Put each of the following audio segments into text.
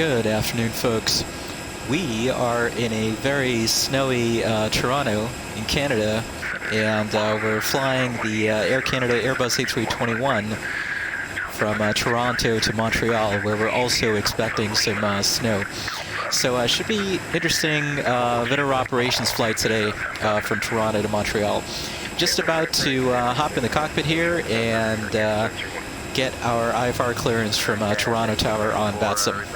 Good afternoon, folks. We are in a very snowy Toronto in Canada, and we're flying the Air Canada Airbus A321 from Toronto to Montreal, where we're also expecting some snow. So it should be interesting Veteran Operations flight today from Toronto to Montreal. Just about to hop in the cockpit here and get our IFR clearance from Toronto Tower on Vatsim.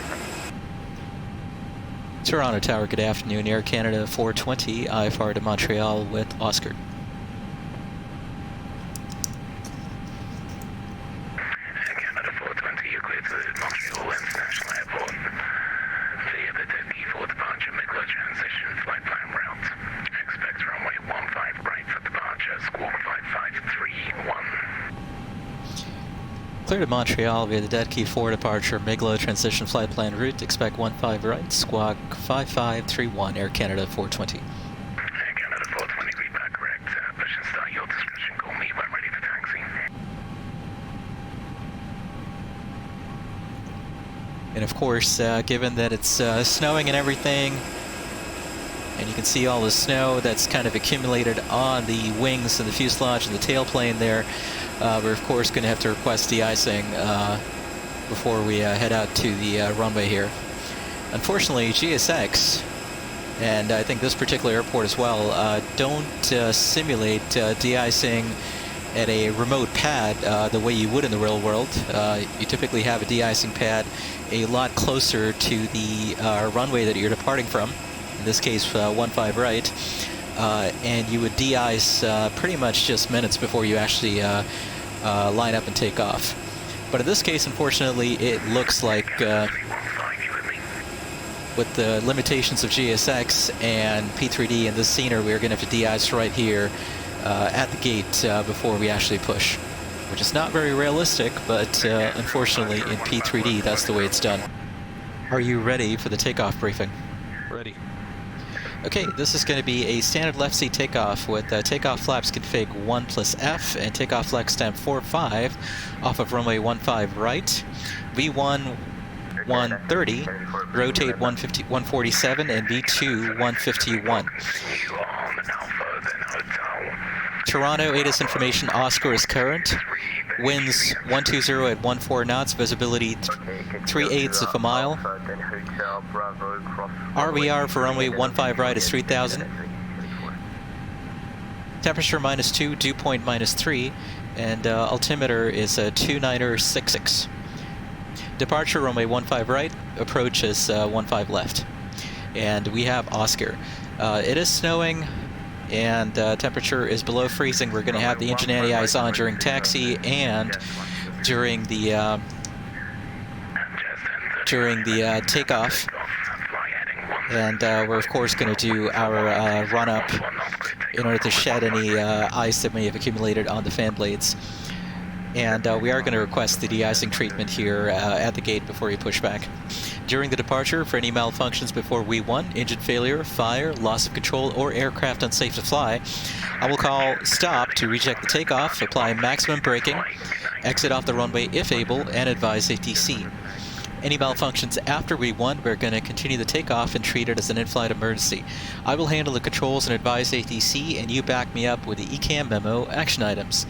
Toronto Tower, good afternoon. Air Canada 420, IFR to Montreal with Oscar. Air Canada 420, you're clear to Montreal International Airport. Via the Deicing for departure, Montreal transition, flight plan route. Expect runway 15 right for departure, squawk 5531. Clear to Montreal via the Deicing for departure, Montreal transition flight plan route. Expect 15 right, squawk 5531, Air Canada 420. Air Canada 420, read back correct. Push and start, your discretion. Call me when ready for taxi. And of course, given that it's snowing and everything, and you can see all the snow that's kind of accumulated on the wings and the fuselage and the tailplane there, we're of course going to have to request de-icing before we head out to the runway here. Unfortunately, GSX, and I think this particular airport as well, don't simulate de-icing at a remote pad the way you would in the real world. You typically have a de-icing pad a lot closer to the runway that you're departing from, in this case 15 right, and you would de-ice pretty much just minutes before you actually line up and take off. But in this case, unfortunately, it looks like with the limitations of GSX and P3D and this scenery, we're going to have to de-ice right here at the gate before we actually push, which is not very realistic, but unfortunately in P3D that's the way it's done. Are you ready for the takeoff briefing? Ready. Okay, this is going to be a standard left seat takeoff with takeoff flaps config 1+F and takeoff flex stamp 45 off of runway 15 right, V1 130, rotate 147, and V2 151. Toronto, ATIS information, Oscar is current. Winds 120 at 14 knots, visibility 3/8 of a mile. RVR for runway 15 right is 3000. Temperature -2, dew point -3, and altimeter is 2966. Departure runway 15 right, approach is 15 left. And we have Oscar. It is snowing, and temperature is below freezing. We're going to have the engine anti-ice on during taxi and during the takeoff. And we're of course going to do our run-up in order to shed any ice that may have accumulated on the fan blades. And we are going to request the de-icing treatment here at the gate before you push back. During the departure, for any malfunctions before V1, engine failure, fire, loss of control, or aircraft unsafe to fly, I will call stop to reject the takeoff, apply maximum braking, exit off the runway if able, and advise ATC. Any malfunctions after V1, we're going to continue the takeoff and treat it as an in-flight emergency. I will handle the controls and advise ATC, and you back me up with the ECAM memo action items.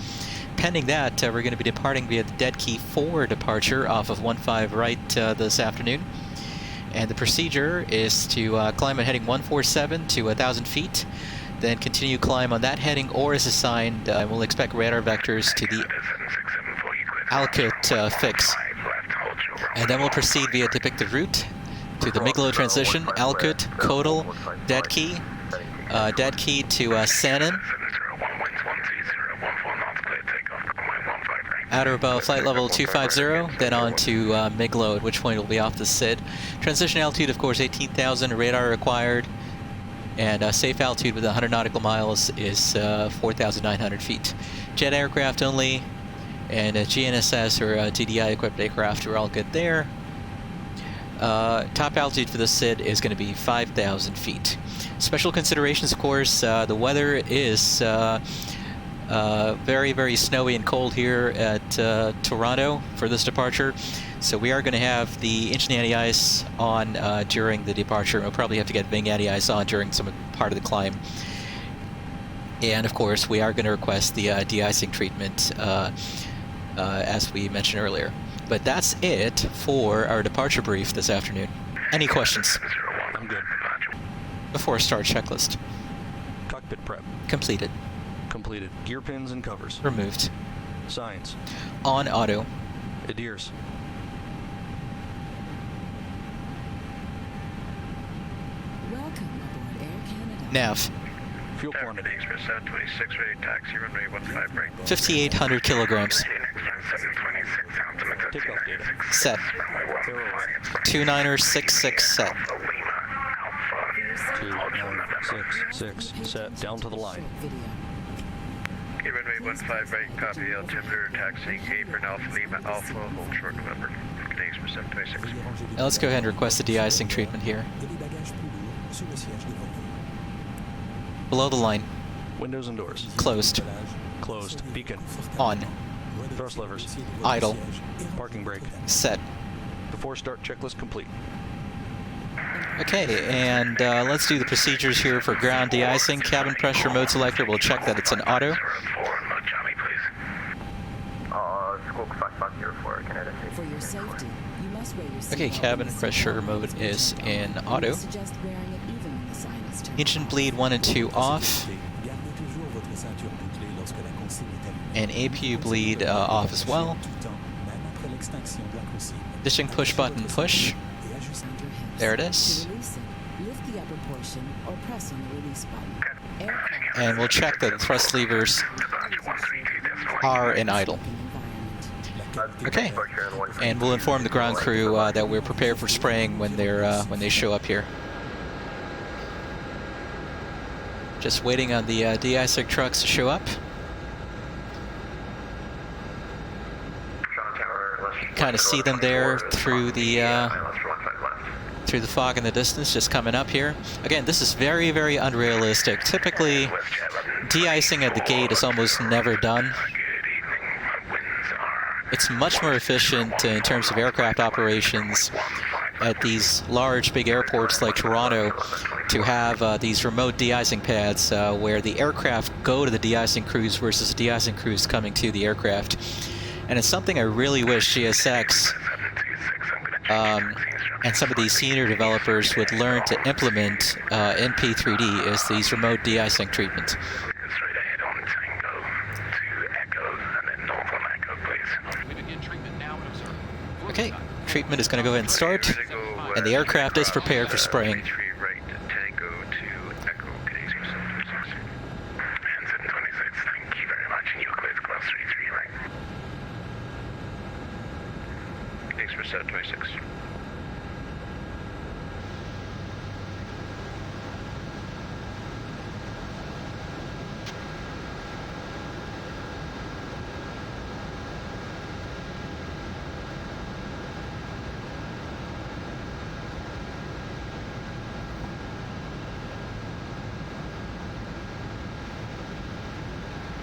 Pending that, we're going to be departing via the Deicing for departure off of 15 right this afternoon. And the procedure is to climb at heading 147 to 1,000 feet, then continue climb on that heading, or as assigned, we'll expect radar vectors to the Alcut fix. And then we'll proceed via depicted route to the Montreal transition, Alcut, Codal, Deicing, Deicing to Sannon. Outer above flight level 250, then on to Montreal, at which point we'll be off the SID. Transition altitude, of course, 18,000, radar required, and safe altitude with 100 nautical miles is 4,900 feet. Jet aircraft only, and GNSS or TDI equipped aircraft are all good there. Top altitude for the SID is going to be 5,000 feet. Special considerations, of course, the weather is very, very snowy and cold here at Toronto for this departure. So we are going to have the engine anti-ice on during the departure. We'll probably have to get wing anti-ice on during some part of the climb. And of course, we are going to request the de-icing treatment, as we mentioned earlier. But that's it for our departure brief this afternoon. Any questions? I'm good. Before start checklist. Cockpit prep. Completed. Completed. Gear pins and covers. Removed. Signs. On auto. Adheres. Welcome aboard Air Canada. Nav. Fuel quantity. Express 726 ready taxi runway 15 break. 5,800 kilograms. 726 altimeter Takeoff data. Set. Arrow 2966 set. 2966 set. Down to the line. Video. Okay, runway 15 right, copy altimeter taxiing apron Alpha Lima Alpha, hold short November. Okay, Express 726. Now let's go ahead and request the de-icing treatment here. Below the line. Windows and doors. Closed. Closed. Beacon. On. Thrust levers. Idle. Parking brake. Set. Before start checklist complete. Okay, and let's do the procedures here for ground de-icing. Cabin pressure mode selector will check that it's an auto. Johnny, please. Squawk 5504, Canada. For your safety, you must wear your Okay, seatbelt cabin when the pressure seatbelt mode is in auto. We suggest wearing it even when the sign is turned Engine off. bleed 1 and 2 off, and APU bleed off as well. Ditching push button push. Around your hips. There it is. To release it, lift the upper portion or press on the release button. Aircraft And we'll check that the thrust levers are in idle. environment. Okay, and we'll inform the ground crew that we're prepared for spraying when they show up here. Just waiting on the de-icing trucks to show up. Kind of see them there through the fog in the distance, just coming up here. Again, this is very, very unrealistic. Typically, de-icing at the gate is almost never done. It's much more efficient in terms of aircraft operations at these large, big airports like Toronto to have these remote de-icing pads where the aircraft go to the de-icing crews versus the de-icing crews coming to the aircraft. And it's something I really wish GSX and some of these senior developers would learn to implement in P3D is these remote de-icing treatments. Okay, treatment is going to go ahead and start, and the aircraft is prepared for spraying. Express 726.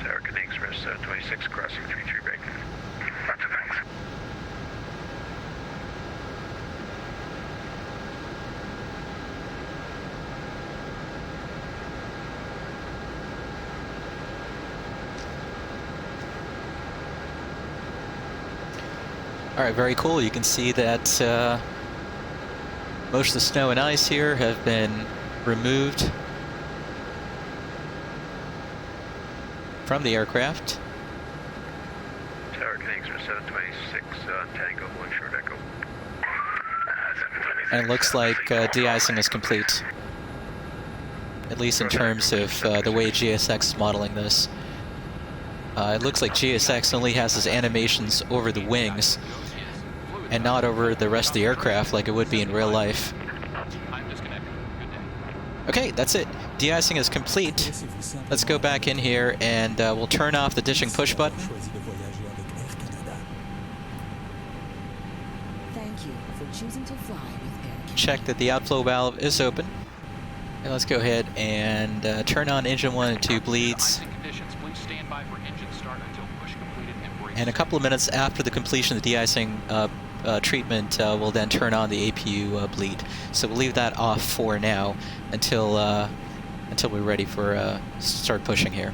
Tower Connect Express 726 crossing 33 break. Lots of thanks. All right, very cool. You can see that most of the snow and ice here have been removed from the aircraft. Tower Connect Express 726 Tango 1 short echo. And it looks like de-icing is complete, at least in terms of the way GSX is modeling this. It looks like GSX only has its animations over the wings and not over the rest of the aircraft like it would be in real life. Okay, that's it. De-icing is complete. Let's go back in here and we'll turn off the ditching push button. Thank you for choosing to fly with Air Canada. Check that the outflow valve is open. And let's go ahead and turn on engine 1 and 2 bleeds. And a couple of minutes after the completion of the de-icing treatment will then turn on the APU bleed. So we'll leave that off for now until we're ready for start pushing here.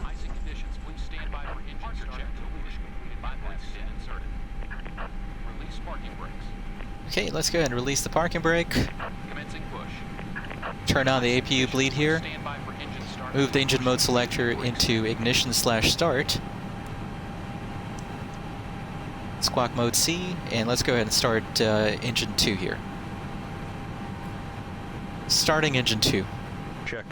Icing conditions, please stand by for engine start. Push completed. Bypass pin inserted. Release parking brakes. Okay, let's go ahead and release the parking brake. Commencing push. Turn on the APU bleed here. Stand by for engine start. Move the engine mode selector into ignition/start. Squawk mode C, and let's go ahead and start engine 2 here. Starting engine 2. Check.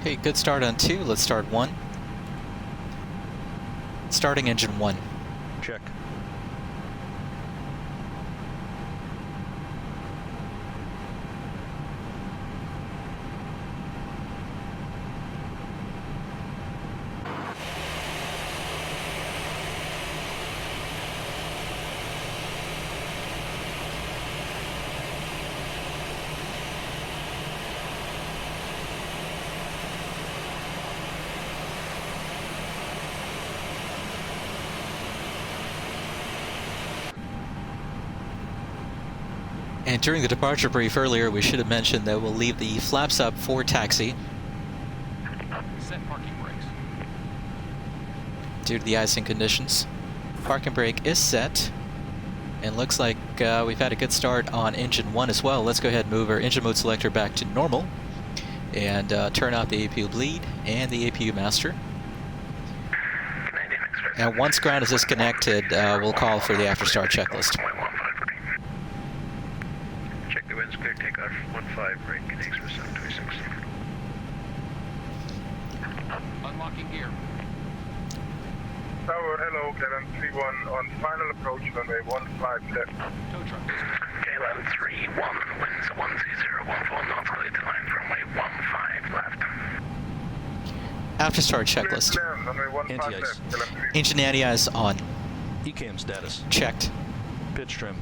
Okay, good start on 2. Let's start 1. Starting engine 1. Check. And during the departure brief earlier, we should have mentioned that we'll leave the flaps up for taxi Set parking brakes. due to the icing conditions. Parking brake is set, and looks like we've had a good start on engine 1 as well. Let's go ahead and move our engine mode selector back to normal and turn off the APU bleed and the APU master. And once ground is disconnected, we'll call for the after start checklist. Check the winds clear, takeoff 15, brake, connects for 726. Unlocking gear. Tower, hello, KLM 31 on final approach runway 15 left. Tow truck dismissed. KLM 31, winds 12014 knots, clear to line runway 15 left. After start checklist. Clear, runway 15 Anti-ice. left, KLM 31. Engine anti-ice on. ECAM status. Checked. Pitch trim.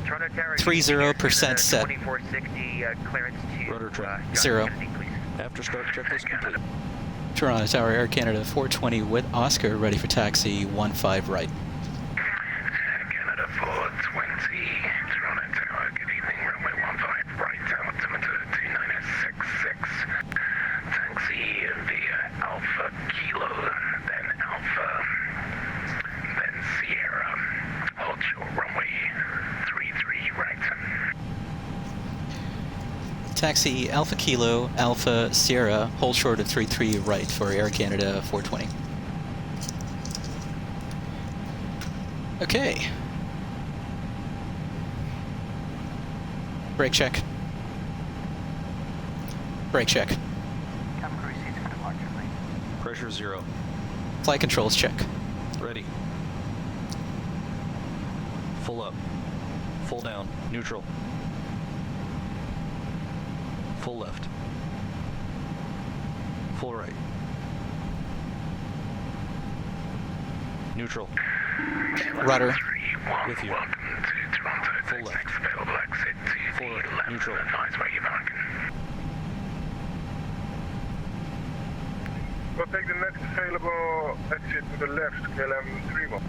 30% set. 2460 clearance to Rudder trim. 0. please. After start checklist complete. Toronto Tower, Air Canada 420 with Oscar, ready for taxi 15 right. Canada 420, Toronto Tower, good evening, runway 15 right, altimeter 2966. Taxi via Alpha Kilo, then Alpha, then Sierra. Hold short runway 33 right. Taxi Alpha Kilo, Alpha Sierra, hold short of 33 right for Air Canada 420. Okay. Brake check. Brake check. Cabin crew seats for departure, please. Pressure 0. Flight controls check. Ready. Full up. Full down. Neutral. Full left. Full right. Neutral. Rudder. With you. Welcome to Toronto. Full left. Next available exit to Full the right. left. Neutral. Advise where you're parking. We'll take the next available exit to the left, KLM 31.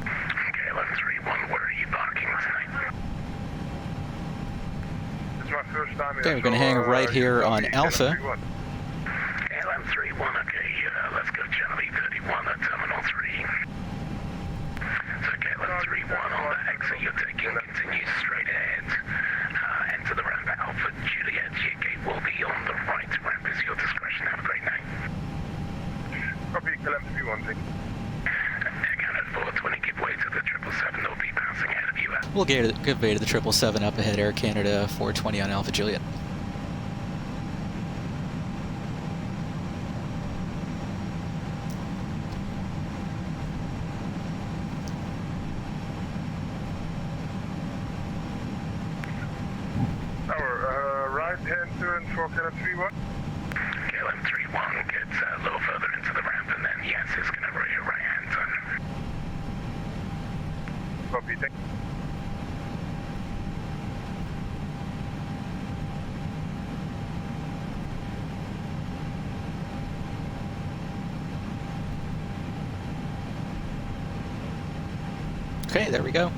KLM 31, where are you parking this night? This is my first time here. Okay, we're gonna hang right here on Alpha. KLM 31, okay, let's go Charlie 31 at Terminal 3. So We'll give Beta the 777 up ahead, Air Canada 420 on Alpha Juliet. Our right hand turn for Canada 31. KLM 31 gets a little further into the ramp, and then yes, it's going to roll your right hand turn. Copy, thank you. Okay, there we go.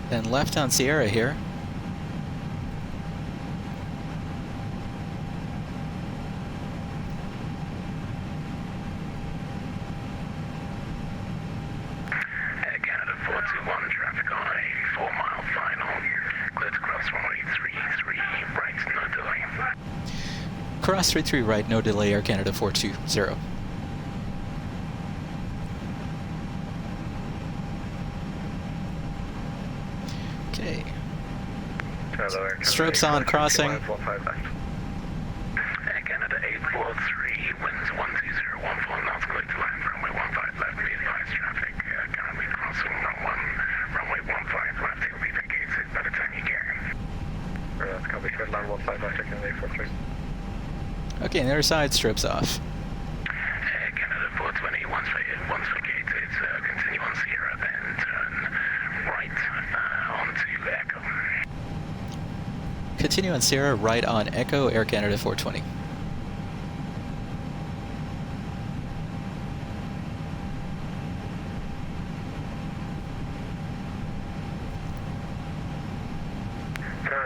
Then left on Sierra here. Air Canada 421, traffic on a 4-mile final. Clear to cross runway 33, right, no delay. Cross 33 right, no delay, Air Canada 420. Okay. Strokes on, crossing. Air Canada 843, winds 12014 knots, clear to land, runway 15 left, be advised traffic, currently crossing runway 15 left, you'll be vacated by the time you can. That's copy, clear land 15 left, Air Canada 843. Okay, and the other side strips off. Air Canada 420, once vacated, continue on Sierra, then turn right onto Echo. Continue on Sierra, right on Echo, Air Canada 420.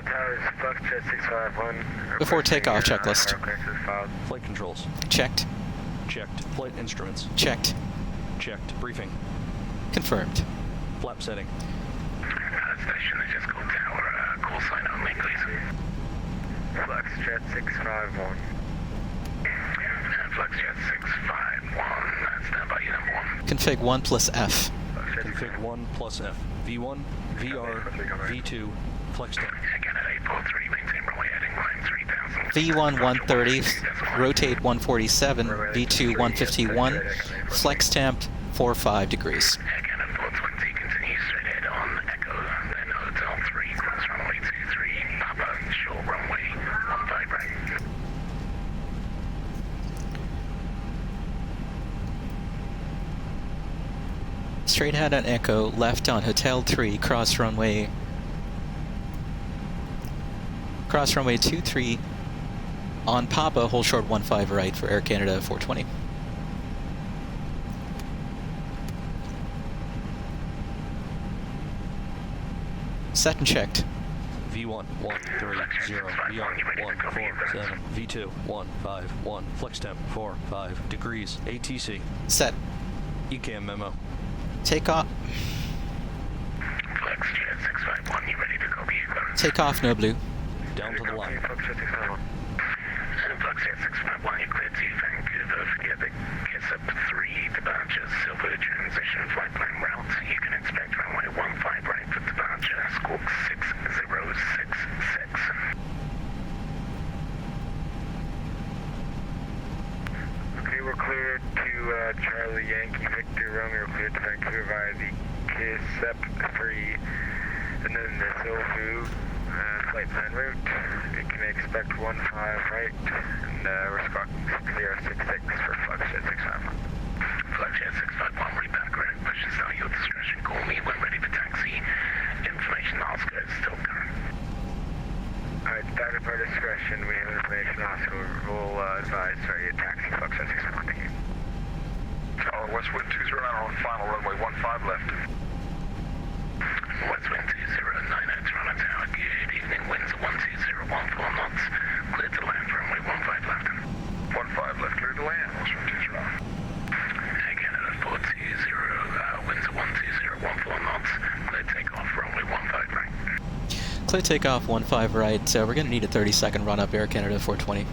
Towers, Foxtrot 651. Before takeoff, checklist. Flight controls. Checked. Checked. Flight instruments. Checked. Checked. Briefing. Confirmed. Flap setting. Station, I just called tower, call sign only, please. Foxtrot 651. Foxtrot 651, stand by unit 1. Config 1 plus F. Config 1 plus F. V1, VR, V2, flex temp. Again at 843, maintain runway heading line 3000. V1 130, rotate 147, V2 151, flex temp 45 degrees. Again at 420, continue straight ahead on Echo, then Hotel 3, cross runway 23, Papa, short runway 15 right. Straight ahead on Echo, left on Hotel 3, cross runway 23 on Papa, hold short 15 right for Air Canada 420. Set and checked. V1 130, VR 147, V2 151, flex temp 45 degrees, ATC. Set. ECAM memo. Takeoff. Flex jet 651, you ready to copy your clearance? Takeoff, no blue. Down to the line. Flex jet 651, you're clear to Vancouver, forget the Kitsap 3 departures, silver transition flight plan route. You can expect runway 15 right for departure, squawk 6066. Okay, we're cleared to Charlie Yankee Victor Romeo, cleared to Vancouver via the Kitsap 3, and then the Silfu flight plan route. You can expect 15 right, and we're squawking 6066 for Flagship 651. Flagship 651, read back, correct, push start your discretion, call me when ready for taxi. Information Oscar is still current. Alright, started for discretion, we have information Oscar, we'll advise, sorry, your taxi, Flagship 651, thank you. Tower, Westwind 209 on final runway 15 left. Westwind 209 at Toronto Tower, good evening, winds 12014 knots, clear to land, runway 15 left. 15 left, clear to land, Westwind 209. Again at 420, winds 12014 knots, clear takeoff, runway 15 right. Clear takeoff 15 right. We're going to need a 30-second run up, Air Canada 420.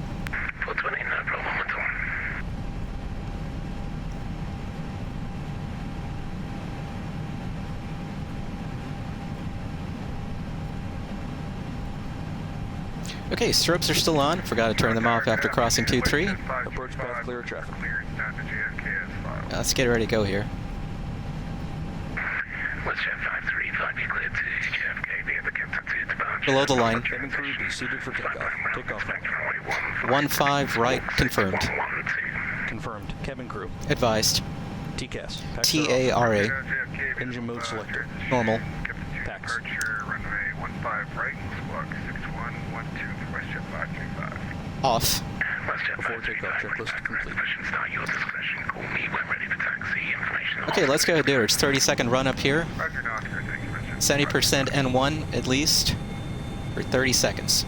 Okay, strobes are still on. Forgot to turn them off after crossing 2-3. Approach path clear, check. Clearance down to JFK as filed. Let's get ready to go here. WestJet 535, you cleared to JFK via the Captain 2 departure. Below the line. Cabin crew, be seated for takeoff. Takeoff. 1-5 right, confirmed. Confirmed. Cabin crew. Advised. TCAS. TARA. Engine mode selected. Normal. Pax. Departure runway 15 right, squawk 6112 for WestJet 535. Off. Before takeoff, checklist complete. Okay, let's go ahead and do it. It's 30-second run up here. Roger, Oscar, thank you, 70% N1 at least for 30 seconds.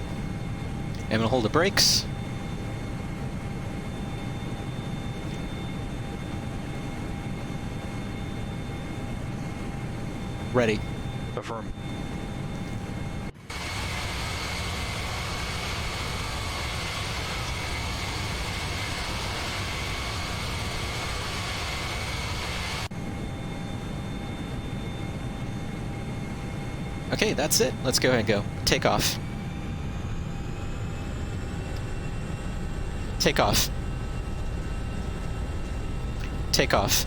And we'll hold the brakes. Ready. Affirm. Okay, that's it. Let's go ahead and go. Takeoff. Takeoff. Takeoff.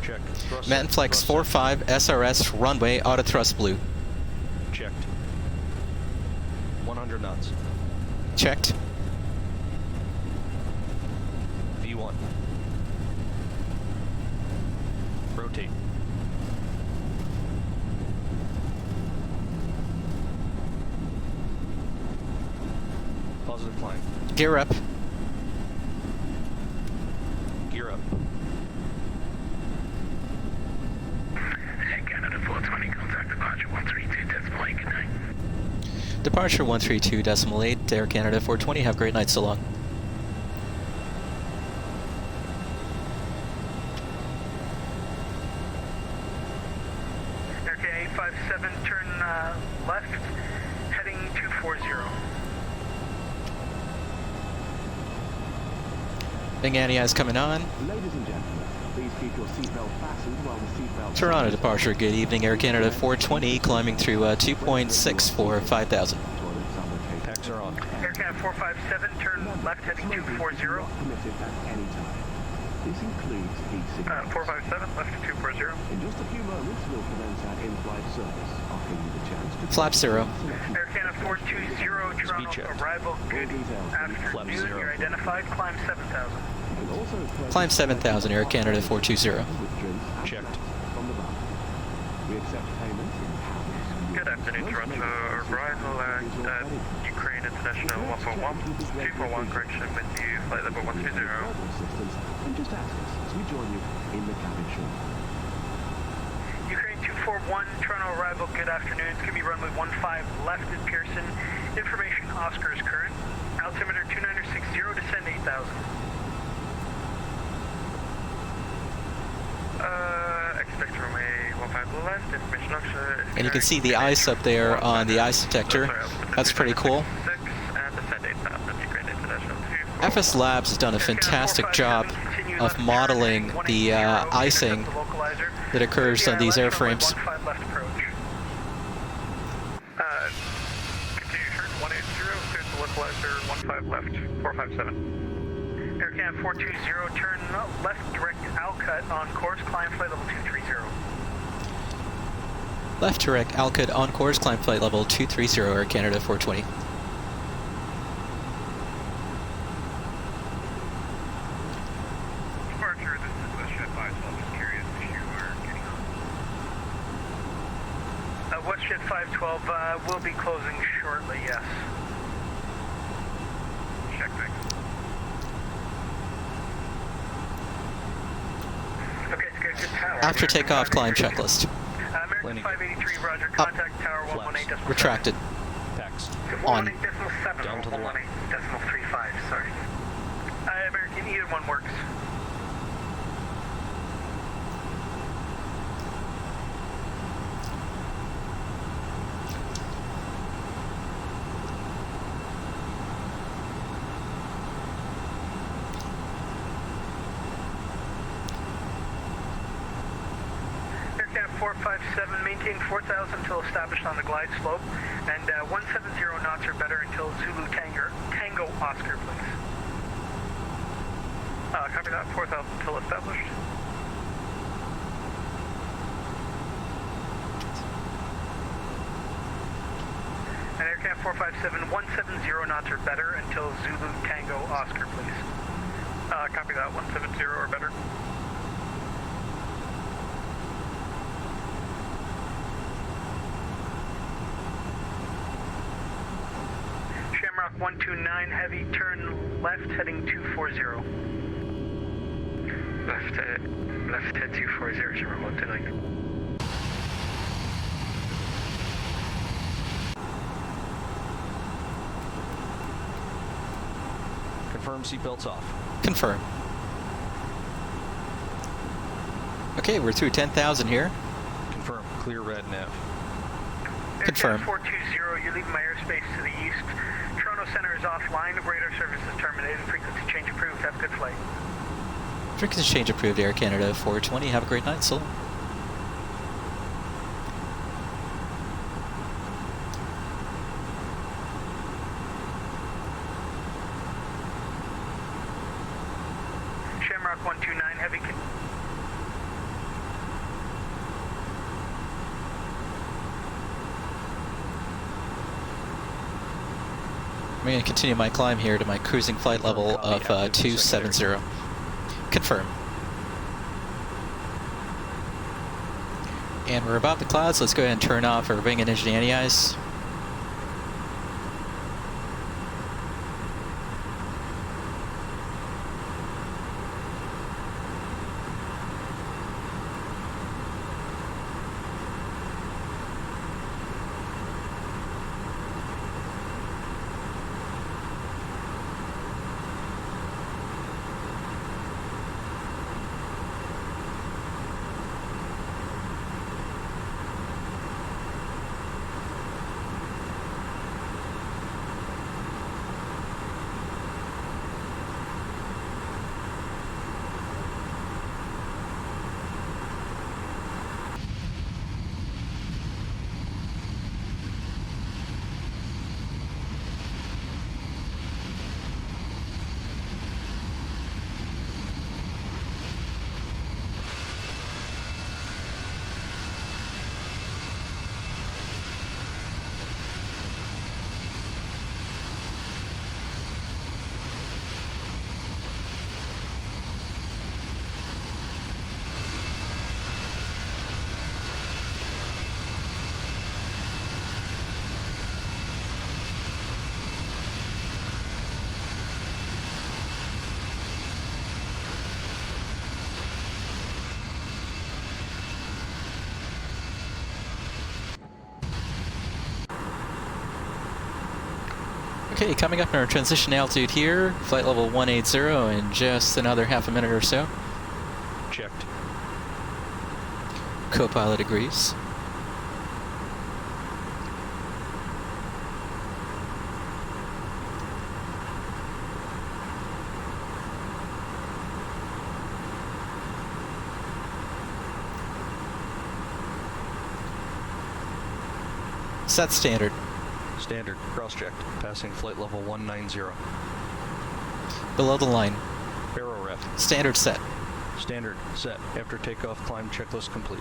Check. Thrust Manflex thrust 45 SRS runway auto thrust blue. checked. 100 knots. Checked. V1. Rotate. Positive climb. Gear up. Gear up. Canada 420, contact departure 132.8, good night. Departure 132.8, Air Canada 420. Have a great night so long. Okay, 857, turn left, heading 240. Big anti-eyes coming on. Ladies and gentlemen, please keep your seatbelt fastened while the seatbelt... Toronto departure. Good evening, Air Canada 420, climbing through 2.6 for 5,000. Packs are on. Air Canada 457, turn left, heading 240. Permitted at any time. This includes heat signals. 457, left to 240. In just a few moments, we'll commence our in-flight service, offering you the chance to... Flap 0. Air Canada 420, Toronto check. arrival, good Flap afternoon. 0. You're identified, climb 7,000. You can also purchase... Climb 7,000, Air Canada 420. ...with drinks and Checked. snacks from the bar. We accept payments in pounds. Good afternoon, Toronto arrival at Ukraine International 141. 241 correction with you, flight level 120. Assistance, and just ask us as we join you in the cabin shortly. Ukraine 241, Toronto arrival, good afternoon. It's going to be runway 15 left at Pearson. Information, Oscar is current. Altimeter 2960, descend 8,000. Expect runway 15 left, information Oscar. And you can see the ice up there on the ice detector. That's pretty cool. And descend 8,000, Ukraine International 241. FSLabs has done a fantastic job of modeling the icing that occurs on these airframes. Continue turn 180, clear the localizer 15 left, 457. Air Canada 420, turn left direct Alcut on course, climb flight level 230. Left direct Alcud on course, climb flight level 230, Air Canada 420. Departure, this is WestJet 512, just curious if you are getting on. WestJet 512 will be closing shortly, yes. Check, thanks. Okay, it's good, good tower. After takeoff, climb checklist. American Landing. 583, roger, Up. contact tower 118.7. Retracted. Packs. On. 118.7, Down to the line. 118.35, sorry. American, either one works. 457, maintain 4,000 until established on the glide slope, and 170 knots or better until Zulu Tango Oscar, please. Copy that, 4,000 until established. And aircraft 457, 170 knots or better until Zulu Tango Oscar, please. Copy that, 170 or better. Shamrock 129, heavy, turn left, heading 240. Left head 240, Shamrock 129. Confirm seatbelts off. Confirm. Okay, we're through 10,000 here. Confirm. Clear red nav. Confirm. 420, you're leaving my airspace to the east. Toronto Center is offline. Radar service is terminated. Frequency change approved. Have a good flight. Frequency change approved, Air Canada 420. Have a great night, so long. Shamrock 129, heavy. I'm going to continue my climb here to my cruising flight level of 270. Confirm. And we're above the clouds. Let's go ahead and turn off our wing and engine anti-ice. Okay, coming up in our transition altitude here, flight level 180 in just another half a minute or so. Checked. Co-pilot agrees. Set standard. Standard. Cross-checked. Passing flight level 190. Below the line. Aero ref. Standard set. Standard. Set. After takeoff, climb checklist complete.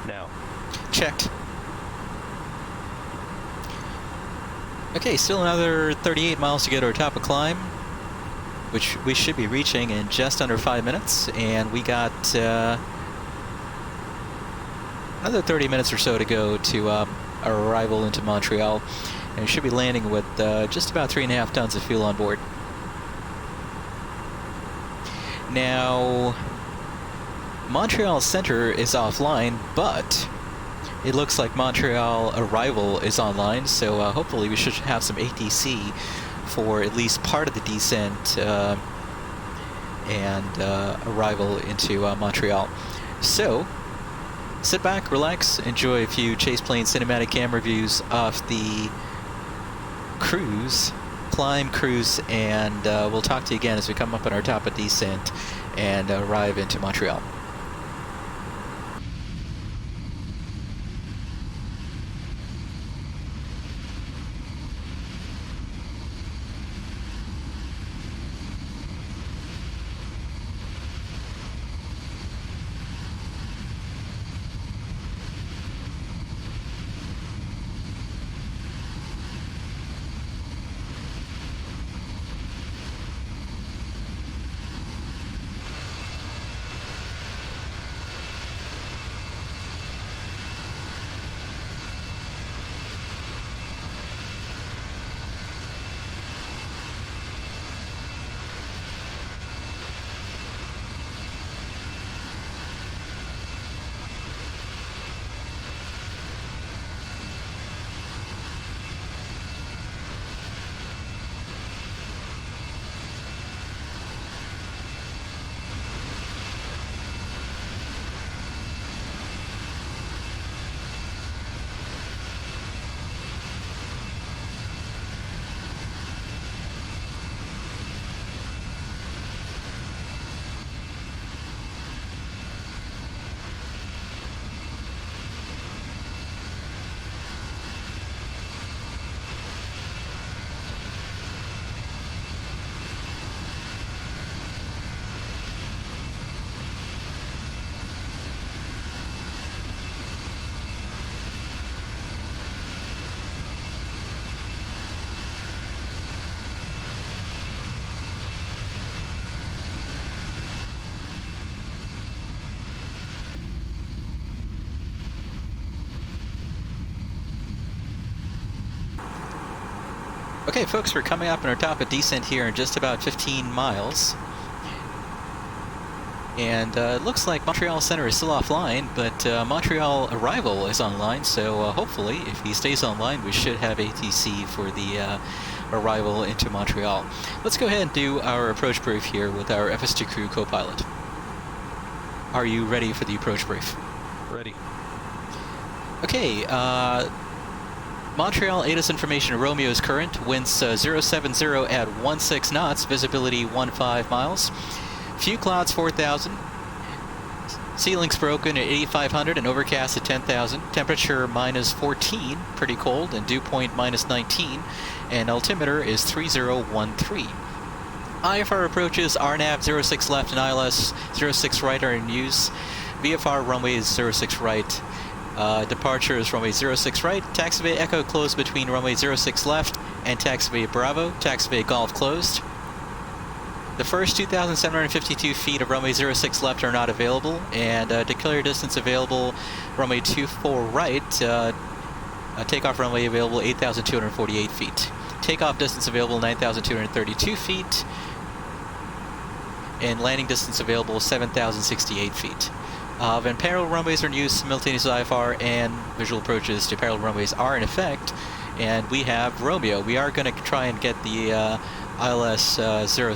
Now. Checked. Okay, still another 38 miles to go to our top of climb, which we should be reaching in just under 5 minutes, and we got another 30 minutes or so to go to our arrival into Montreal, and we should be landing with just about 3.5 tons of fuel on board. Now, Montreal Center is offline, but it looks like Montreal arrival is online, so hopefully we should have some ATC for at least part of the descent and arrival into Montreal. So, sit back, relax, enjoy a few ChasePlane cinematic camera views of the cruise, climb, cruise, and we'll talk to you again as we come up on our top of descent and arrive into Montreal. Okay, folks, we're coming up on our top of descent here in just about 15 miles. And it looks like Montreal Center is still offline, but Montreal Arrival is online, so hopefully, if he stays online, we should have ATC for the arrival into Montreal. Let's go ahead and do our approach brief here with our FS2 crew co-pilot. Are you ready for the approach brief? Ready. Okay, Montreal ATIS information, Romeo is current, winds 070 at 16 knots, visibility 15 miles, few clouds 4,000, ceilings broken at 8,500 and overcast at 10,000, temperature minus 14, pretty cold, and dew point minus 19, and altimeter is 3013. IFR approaches RNAV 06 left and ILS 06 right are in use, VFR runway is 06 right. Departure is runway 06 right, taxiway Echo closed between runway 06 left and taxiway Bravo, taxiway Golf closed. The first 2,752 feet of runway 06 left are not available, and declare distance available runway 24 right, takeoff runway available 8,248 feet. Takeoff distance available 9,232 feet, and landing distance available 7,068 feet. When parallel runways are in use, simultaneous IFR and visual approaches to parallel runways are in effect, and we have Romeo. We are going to try and get the ILS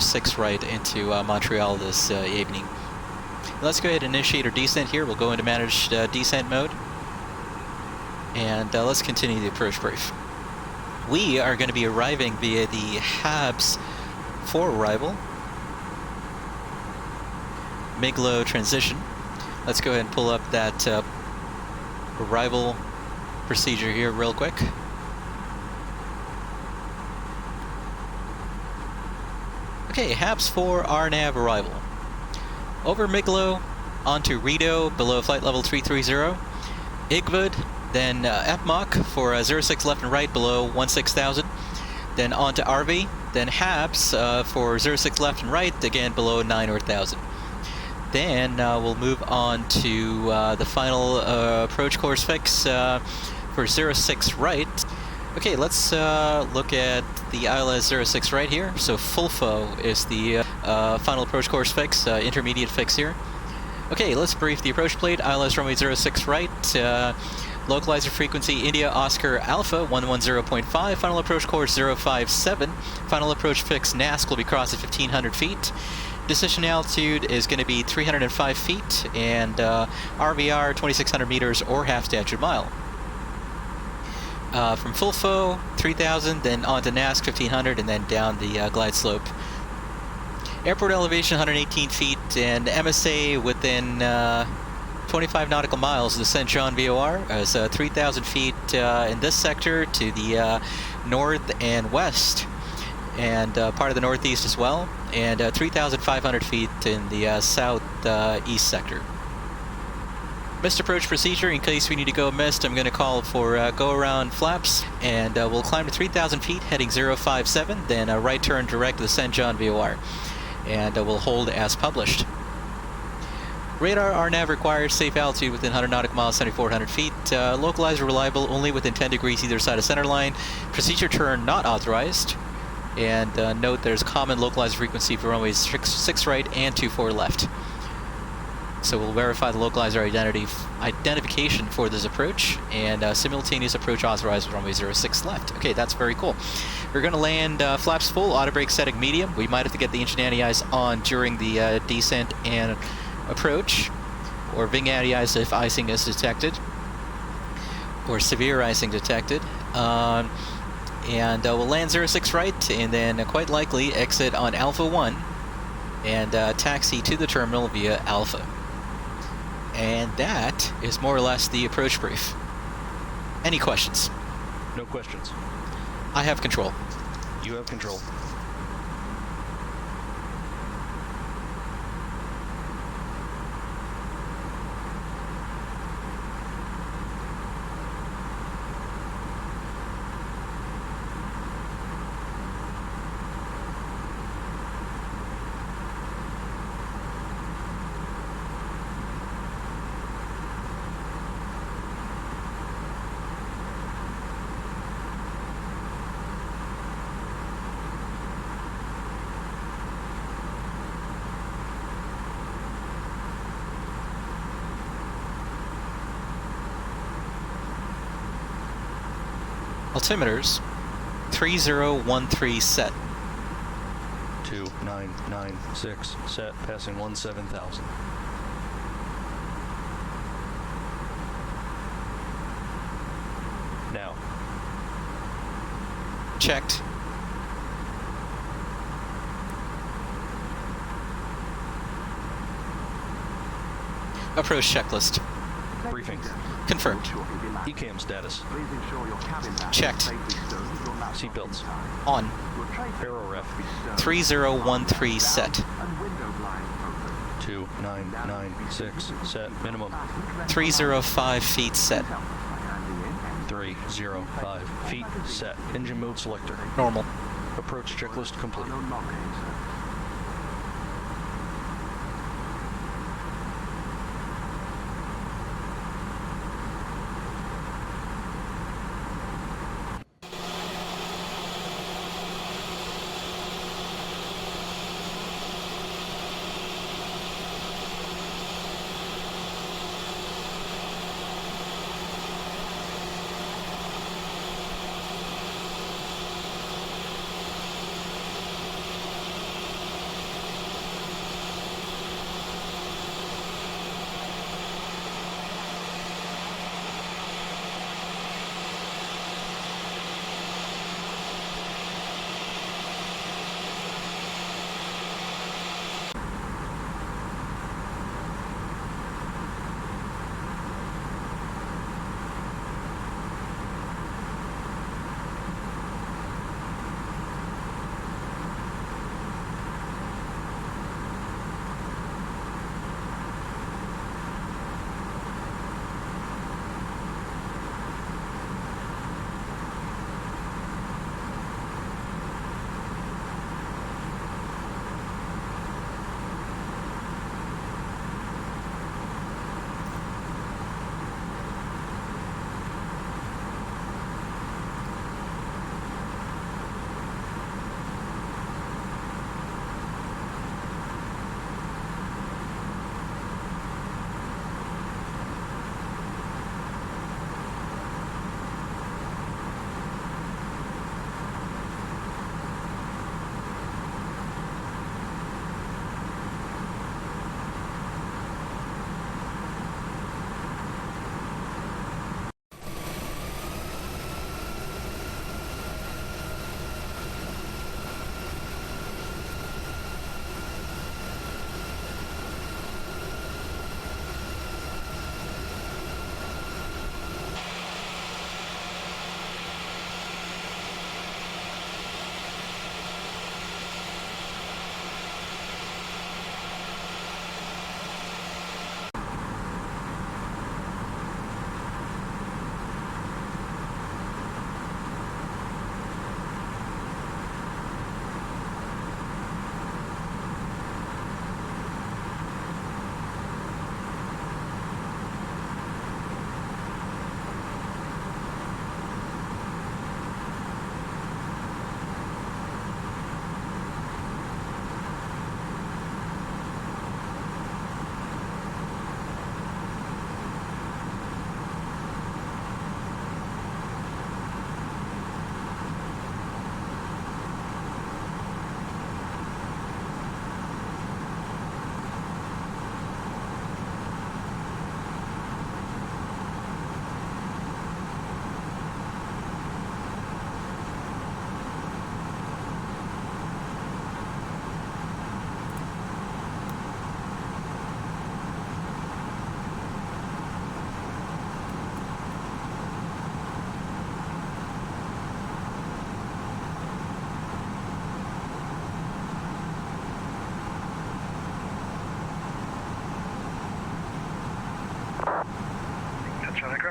06 right into Montreal this evening. Let's go ahead and initiate our descent here. We'll go into managed descent mode, and let's continue the approach brief. We are going to be arriving via the HABS 4 arrival, MIGLO transition. Let's go ahead and pull up that arrival procedure here real quick. Okay, HABS 4 RNAV arrival. Over Miglo, onto Rideau, below flight level 330. Igvud, then FMOC for 06 left and right, below 16,000. Then onto RV, then HABS for 06 left and right, again below 9 or 1,000. Then we'll move on to the final approach course fix for 06 right. Okay, let's look at the ILS 06 right here. So FULFO is the final approach course fix, intermediate fix here. Okay, let's brief the approach plate. ILS runway 06 right, Localizer frequency India Oscar Alpha 110.5. Final approach course 057. Final approach fix NASC will be crossed at 1,500 feet. Decision altitude is going to be 305 feet, and RVR 2,600 meters or half statute mile. From full FO 3,000, then on to NASC 1,500, and then down the glide slope. Airport elevation 118 feet, and MSA within 25 nautical miles of the St. John VOR is 3,000 feet in this sector to the north and west, and part of the northeast as well, and 3,500 feet in the southeast sector. Missed approach procedure, in case we need to go missed, I'm going to call for go around flaps, and we'll climb to 3,000 feet heading 057, then a right turn direct to the St. John VOR, and we'll hold as published. Radar RNAV required, safe altitude within 100 nautical miles, 7,400 feet. Localizer reliable only within 10 degrees either side of center line. Procedure turn not authorized. And note there's common localizer frequency for runways 6 right and 24 left. So we'll verify the localizer identification for this approach, and simultaneous approach authorized with runway 06 left. Okay, that's very cool. We're going to land flaps full, auto brake setting medium. We might have to get the engine anti-ice on during the descent and approach, or wing anti-ice if icing is detected, or severe icing detected. And we'll land 06 right, and then quite likely exit on Alpha 1 and taxi to the terminal via Alpha. And that is more or less the approach brief. Any questions? No questions. I have control. You have control. Altimeters 3013 set. 2996 set, passing 17,000. Now. Checked. Approach checklist. Briefing. Confirmed. ECAM status. Checked. Seatbelts. On. Aero ref. 3013 set. 2996 set, minimum. 305 feet set. 305 feet set. Engine mode selector. Normal. Approach checklist complete.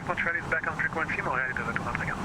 Montreal is back on frequency, Montréal est à retour en fréquence.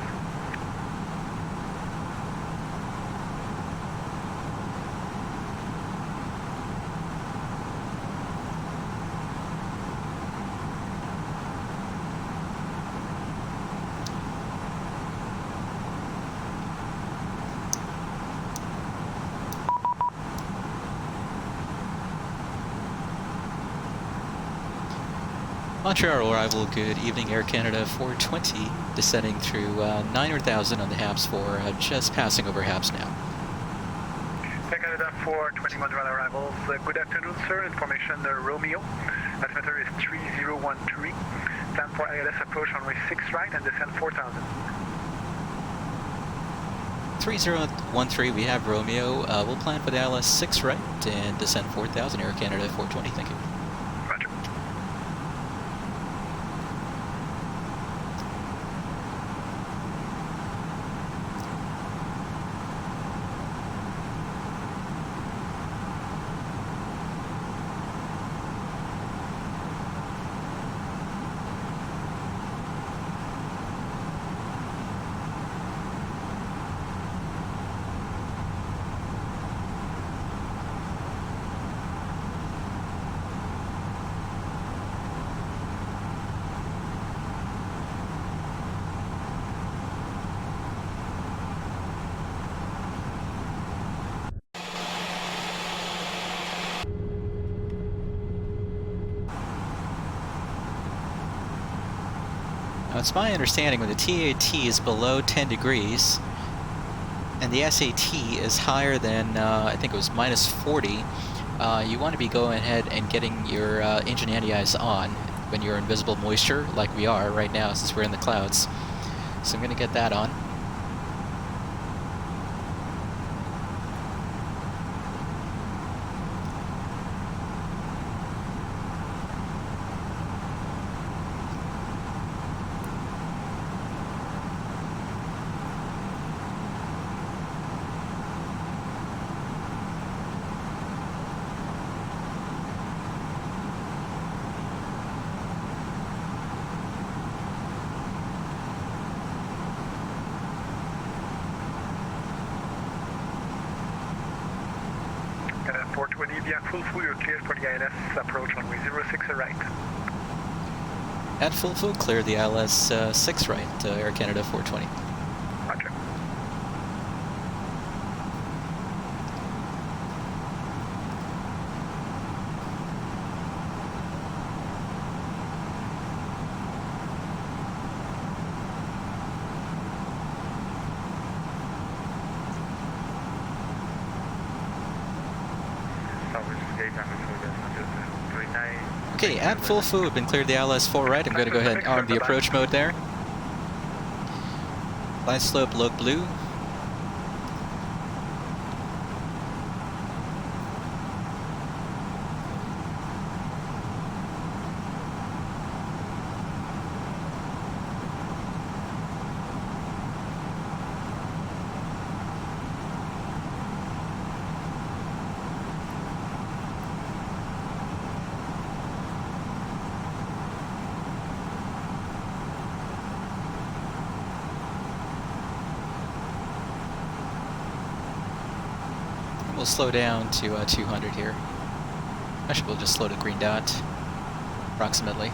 Montreal arrival, good evening, Air Canada 420, descending through 900,000 on the HAPS 4, just passing over HAPS now. Air Canada 420 Montreal arrivals. Good afternoon, sir. Information Romeo. Altimeter is 3013. Plan for ILS approach runway 6 right and descend 4,000. 3013, we have Romeo. We'll plan for the ILS 6 right and descend 4,000, Air Canada 420, thank you. Roger. Now, it's my understanding when the TAT is below 10 degrees and the SAT is higher than, I think it was minus 40, you want to be going ahead and getting your engine anti-ice on when you're in visible moisture, like we are right now since we're in the clouds. So I'm going to get that on. Canada 420 via full, you're cleared for the ILS approach runway 06 right. At full, clear the ILS 6 right, Air Canada 420. Roger. Okay, at full, we've been cleared the ILS 4 right. I'm going to go ahead and arm the approach mode there. Line slope, look blue. We'll slow down to 200 here. Actually, we'll just slow to green dot, approximately.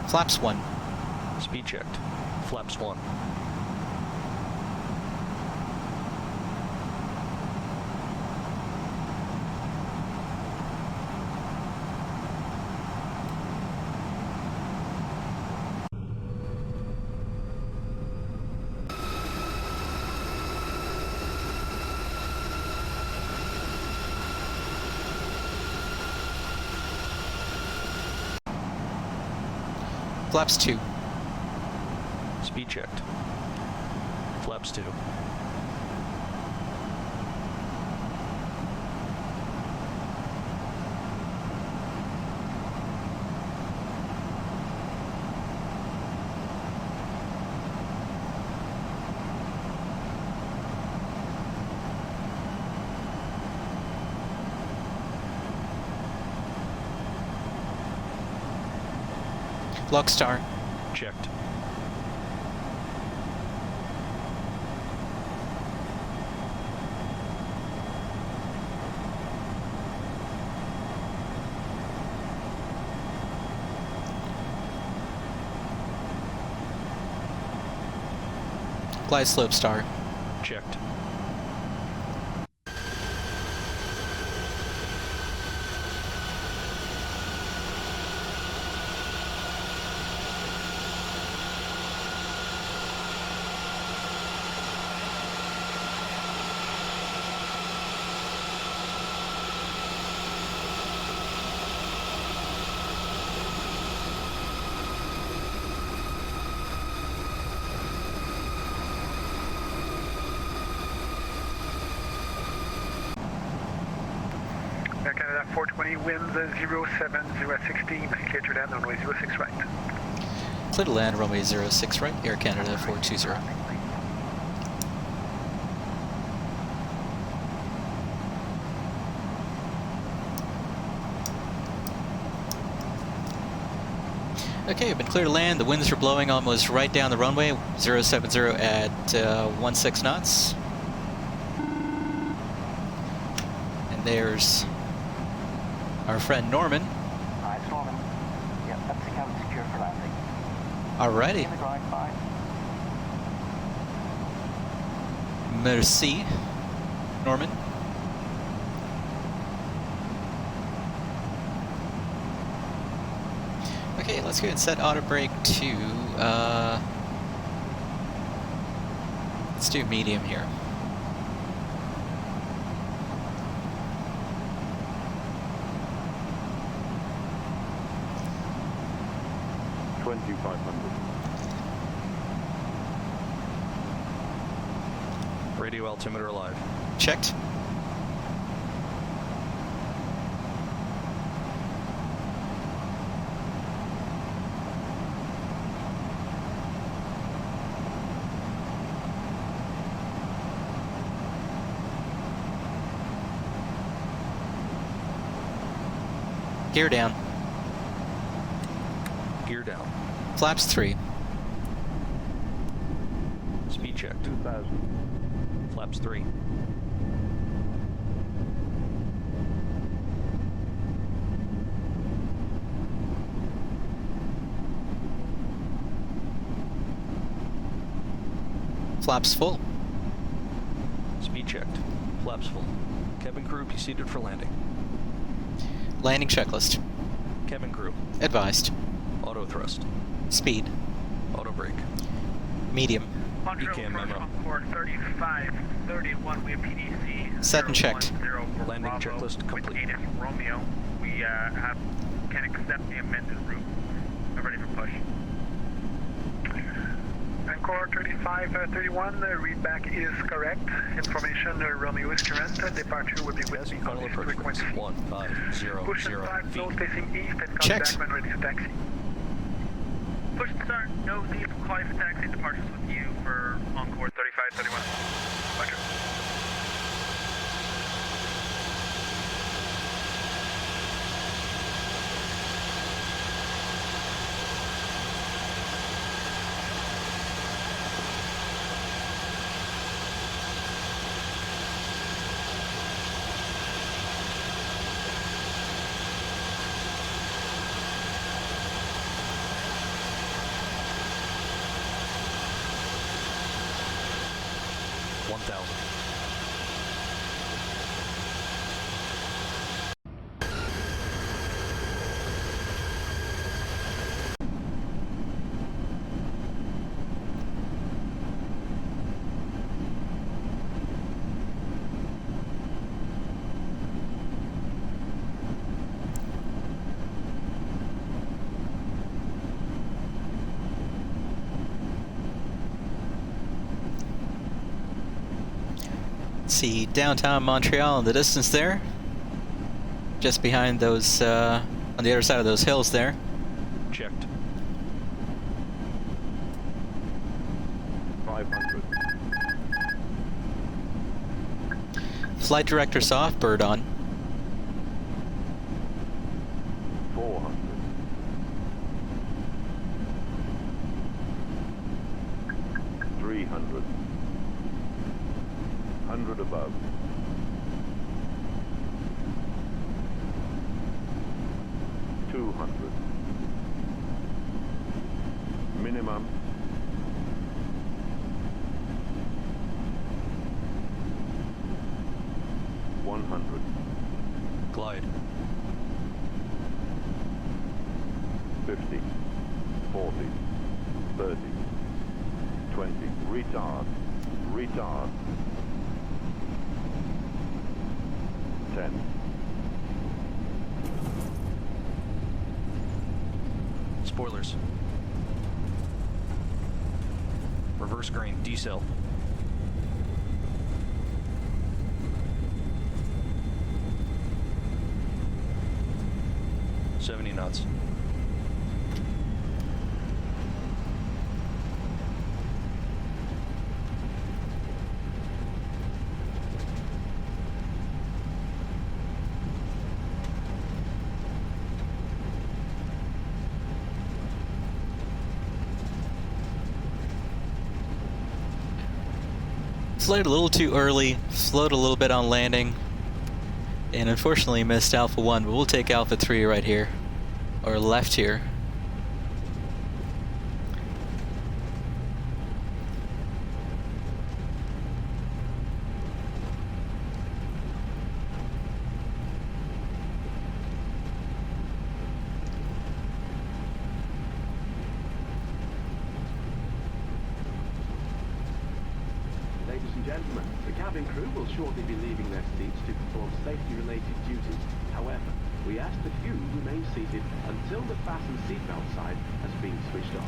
Flaps 1. Speed checked. Flaps 1. Flaps 2. Speed checked. Flaps 2. Lock star. Checked. Glide slope star. Checked. Air Canada 420, winds 070 at 16, clear to land, runway 06 right. Clear to land, runway 06 right, Air Canada 420. Okay, we've been clear to land. The winds are blowing almost right down the runway, 070 at 16 knots. And there's our friend Norman. It's Norman. Yep, that's the cabin secure for landing. Alrighty. In the ground, fine. Merci, Norman. Okay, let's go ahead and set auto brake to, let's do medium here. Radio altimeter alive. Checked. Gear down. Gear down. Flaps 3. Speed checked. 2000. Flaps 3. Flaps full. Speed checked. Flaps full. Cabin crew, be seated for landing. Landing checklist. Cabin crew. Advised. Auto thrust. Speed. Auto brake. Medium. Montreal ECAM memo. Trudeau, Encore 3531, we have PDC. Set and checked. 010 for Landing Bravo checklist with complete. Anus Romeo. We can accept the amended route. I'm ready for push. Encore 3531, readback is correct. Information Romeo is current. Departure will be with Yes, me final on approach winds 3.3. Push and 1500 start, feet. nose facing east and Checked. contact when ready to taxi. Push and start, nose east, quiet for taxi, departures with you for Encore 3531. Roger. See downtown Montreal in the distance there. Just behind those, on the other side of those hills there. Checked. 500. Flight director's off, bird on. 400. 100 above. 200. Minimum. 100. Glide. 50. 40. 30. 20. Retard. Retard. 10. Spoilers. Reverse grain, decel. $70 knots. Floated a little too early, slowed a little bit on landing, and unfortunately missed Alpha 1, but we'll take Alpha 3 right here, or left here. Ladies and gentlemen, the cabin crew will shortly be leaving their seats to perform safety-related duties. However, we ask that you remain seated until the fasten seatbelt sign has been switched off.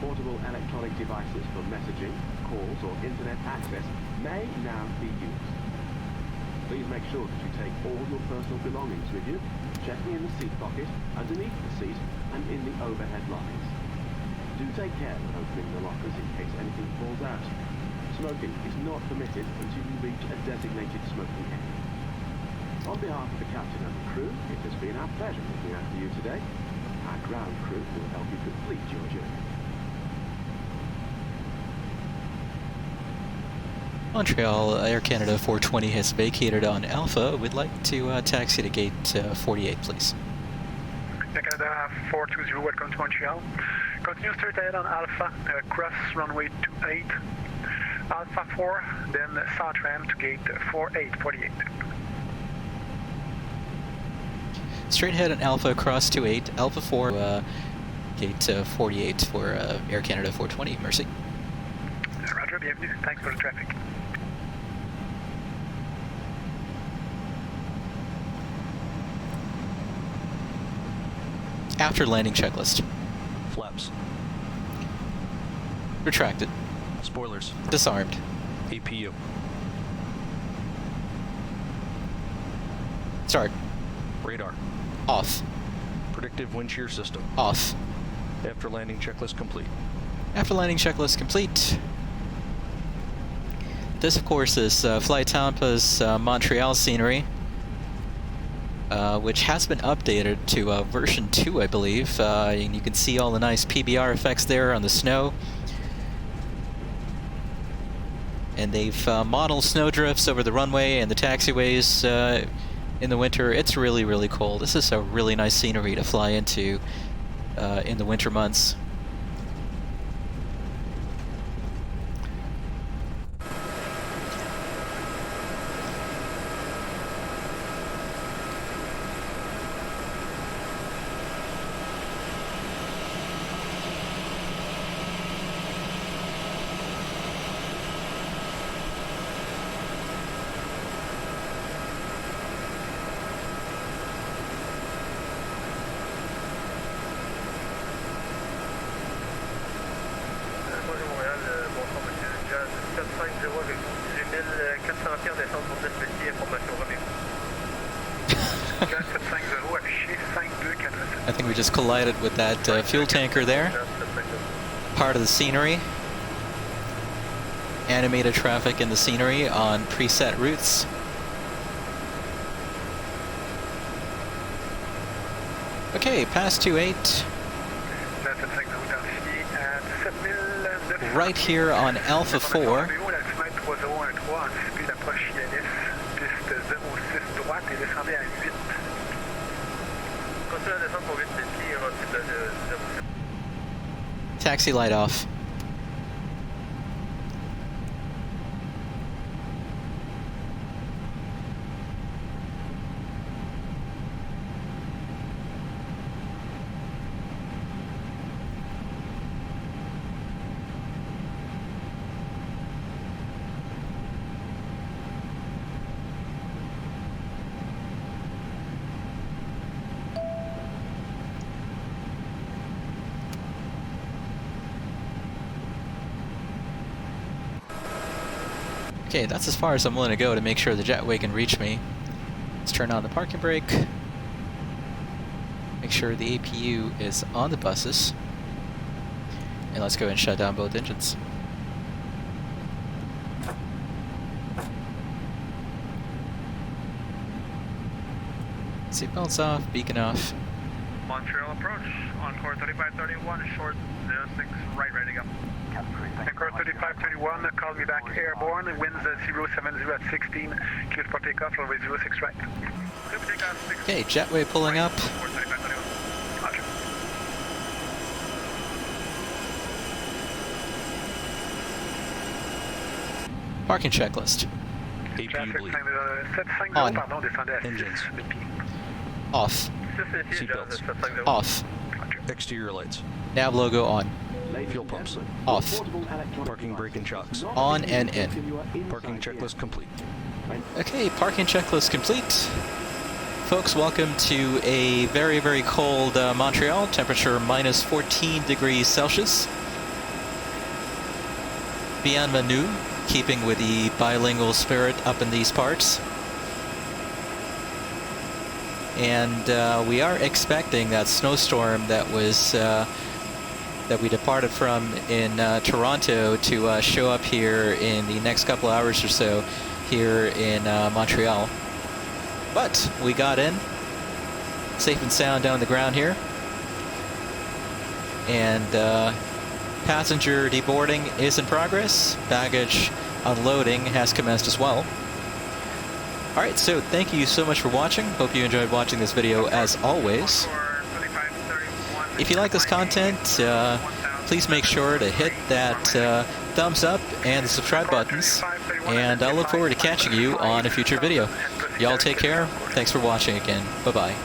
Portable electronic devices for messaging, calls, or internet access may now be used. Please make sure that you take all your personal belongings with you, checking in the seat pocket, underneath the seat, and in the overhead lines. Do take care when opening the lockers in case anything falls out. Smoking is not permitted until you reach a designated smoking area. On behalf of the captain and the crew, it has been our pleasure looking after you today. Our ground crew will help you complete your journey. Montreal Air Canada 420 has vacated on Alpha. We'd like to taxi to gate 48, please. Air Canada 420, welcome to Montreal. Continue straight ahead on Alpha, cross runway 28, Alpha 4, then south ramp to gate 48. Straight ahead on Alpha, cross 28, Alpha 4, gate 48 for Air Canada 420. Merci. Roger, bienvenue. Thanks for the traffic. After landing checklist. Flaps. Retracted. Spoilers. Disarmed. APU. Start. Radar. Off. Predictive wind shear system. Off. After landing checklist complete. After landing checklist complete. This, of course, is Flytampa's Montreal scenery, which has been updated to version 2, I believe. And you can see all the nice PBR effects there on the snow. And they've modeled snowdrifts over the runway and the taxiways in the winter. It's really, really cold. This is a really nice scenery to fly into in the winter months. I think we just collided with that fuel tanker there. Part of the scenery. Animated traffic in the scenery on preset routes. Okay, past 28. Right here on Alpha 4. 113, anticipez l'approche ILS, piste 06 droite et descendez à 8. Continue à descendre pour 8 pieds, rapide de 06. Taxi light off. Okay, that's as far as I'm willing to go to make sure the jetway can reach me. Let's turn on the parking brake. Make sure the APU is on the buses. And let's go and shut down both engines. Seatbelts off, beacon off. Montreal approach, Encore 3531, short 06, right, ready to go. Encore 3531, call me back airborne, winds 070 at 16, cleared for takeoff, runway 06 right. Okay, jetway pulling up. Roger. Parking checklist. APU bleed. 750, On. pardon, descendez à 6 Engines. de pied. Off. Seatbelts. Off. Exterior lights. Nav logo on. Fuel pumps. Off. Parking brake and shocks. On and in. Parking checklist complete. Okay, parking checklist complete. Folks, welcome to a very, very cold Montreal. Temperature minus 14 degrees Celsius. Bienvenue, keeping with the bilingual spirit up in these parts. And we are expecting that snowstorm that was that we departed from in Toronto to show up here in the next couple hours or so here in Montreal. But we got in safe and sound down on the ground here, and passenger deboarding is in progress. Baggage unloading has commenced as well. Alright, so thank you so much for watching. Hope you enjoyed watching this video as always. If you like this content, please make sure to hit that thumbs up and the subscribe buttons, and I look forward to catching you on a future video. Y'all take care. Thanks for watching again. Bye-bye.